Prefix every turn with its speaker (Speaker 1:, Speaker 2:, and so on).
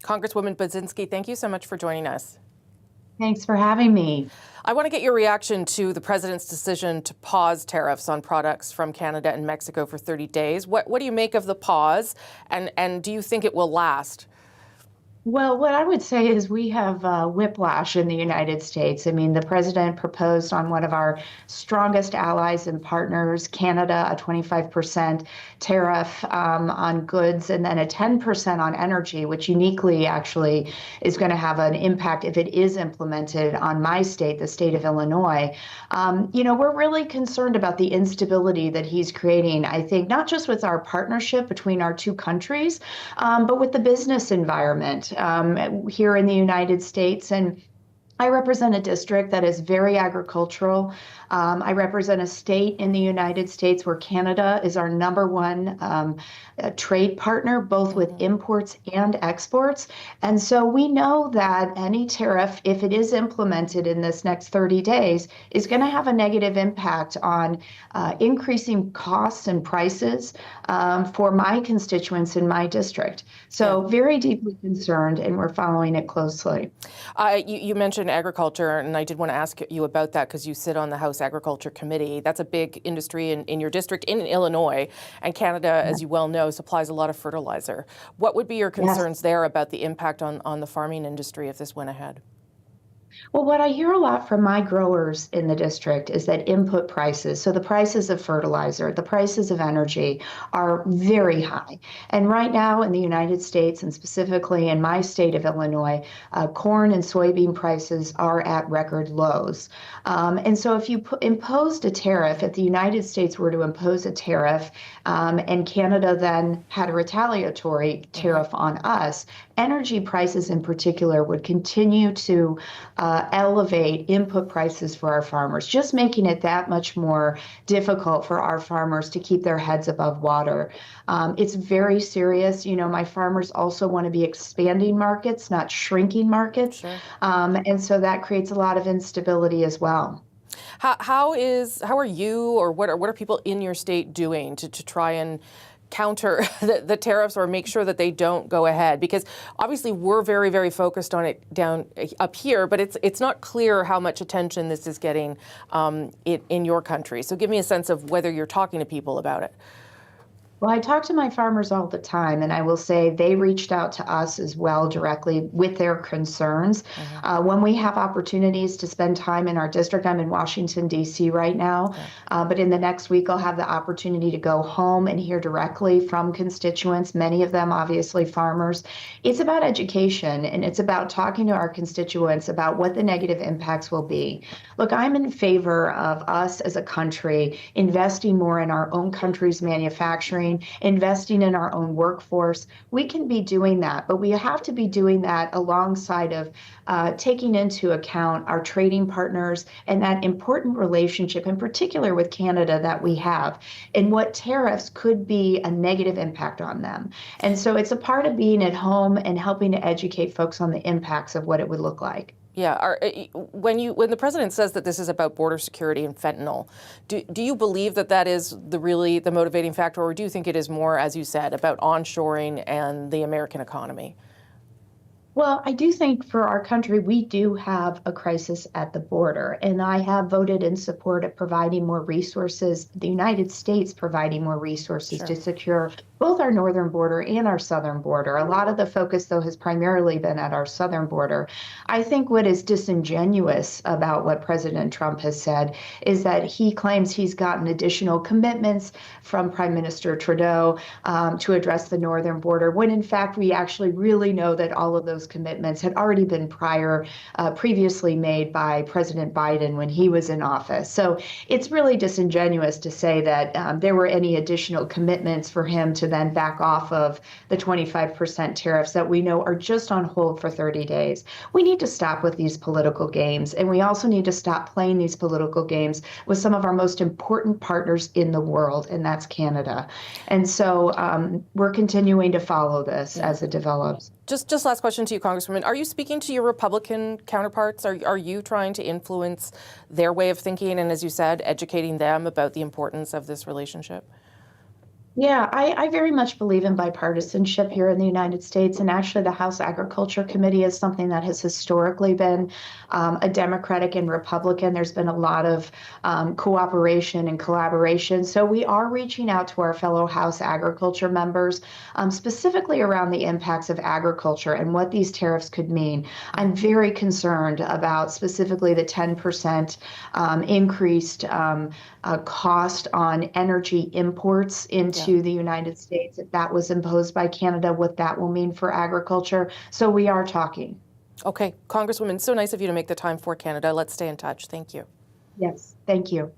Speaker 1: Congresswoman Budzinski, thank you so much for joining us.
Speaker 2: Thanks for having me.
Speaker 1: I want to get your reaction to the president's decision to pause tariffs on products from Canada and Mexico for 30 days. What do you make of the pause, and do you think it will last?
Speaker 2: Well, what I would say is we have whiplash in the United States. I mean, the president proposed on one of our strongest allies and partners, Canada, a 25% tariff on goods and then a 10% on energy, which uniquely actually is going to have an impact if it is implemented on my state, the state of Illinois. We're really concerned about the instability that he's creating, I think, not just with our partnership between our two countries, but with the business environment here in the United States. And I represent a district that is very agricultural. I represent a state in the United States where Canada is our #1 trade partner, both with imports and exports. And so we know that any tariff, if it is implemented in this next 30 days, is going to have a negative impact on increasing costs and prices for my constituents in my district. So very deeply concerned, and we're following it closely.
Speaker 1: You mentioned agriculture, and I did want to ask you about that because you sit on the House Agriculture Committee. That's a big industry in your district in Illinois, and Canada, as you well know, supplies a lot of fertilizer. What would be your concerns there about the impact on the farming industry if this went ahead?
Speaker 2: Well, what I hear a lot from my growers in the district is that input prices, so the prices of fertilizer, the prices of energy, are very high. And right now in the United States, and specifically in my state of Illinois, corn and soybean prices are at record lows. And so if you imposed a tariff, if the United States were to impose a tariff, and Canada then had a retaliatory tariff on us, energy prices in particular would continue to elevate input prices for our farmers, just making it that much more difficult for our farmers to keep their heads above water. It's very serious. You know, my farmers also want to be expanding markets, not shrinking markets.
Speaker 1: Sure.
Speaker 2: And so that creates a lot of instability as well.
Speaker 1: How are you, or what are people in your state doing to try and counter the tariffs or make sure that they don't go ahead? Because obviously we're very, very focused on it down up here, but it's not clear how much attention this is getting in your country. So give me a sense of whether you're talking to people about it.
Speaker 2: Well, I talk to my farmers all the time, and I will say they reached out to us as well directly with their concerns. When we have opportunities to spend time in our district, I'm in Washington, D.C. right now, but in the next week I'll have the opportunity to go home and hear directly from constituents, many of them obviously farmers. It's about education, and it's about talking to our constituents about what the negative impacts will be. Look, I'm in favor of us as a country investing more in our own country's manufacturing, investing in our own workforce. We can be doing that, but we have to be doing that alongside of taking into account our trading partners and that important relationship, in particular with Canada, that we have, and what tariffs could be a negative impact on them. And so it's a part of being at home and helping to educate folks on the impacts of what it would look like.
Speaker 1: Yeah, when the president says that this is about border security and fentanyl, do you believe that is the motivating factor, or do you think it is more, as you said, about onshoring and the American economy?
Speaker 2: Well, I do think for our country, we do have a crisis at the border, and I have voted in support of providing more resources, the United States providing more resources to secure both our northern border and our southern border. A lot of the focus, though, has primarily been at our southern border. I think what is disingenuous about what President Trump has said is that he claims he's gotten additional commitments from Prime Minister Trudeau to address the northern border, when in fact we actually really know that all of those commitments had already been previously made by President Biden when he was in office. So it's really disingenuous to say that there were any additional commitments for him to then back off of the 25% tariffs that we know are just on hold for 30 days. We need to stop with these political games, and we also need to stop playing these political games with some of our most important partners in the world, and that's Canada. And so we're continuing to follow this as it develops.
Speaker 1: Just last question to you, Congresswoman. Are you speaking to your Republican counterparts? Are you trying to influence their way of thinking and, as you said, educating them about the importance of this relationship?
Speaker 2: Yeah, I very much believe in bipartisanship here in the United States. And actually, the House Agriculture Committee is something that has historically been a Democratic and Republican. There's been a lot of cooperation and collaboration. So we are reaching out to our fellow House Agriculture members, specifically around the impacts of agriculture and what these tariffs could mean. I'm very concerned about specifically the 10% increased cost on energy imports into the United States. If that was imposed by Canada, what that will mean for agriculture. So we are talking.
Speaker 1: Okay, Congresswoman, so nice of you to make the time for Canada. Let's stay in touch. Thank you.
Speaker 2: Yes, thank you.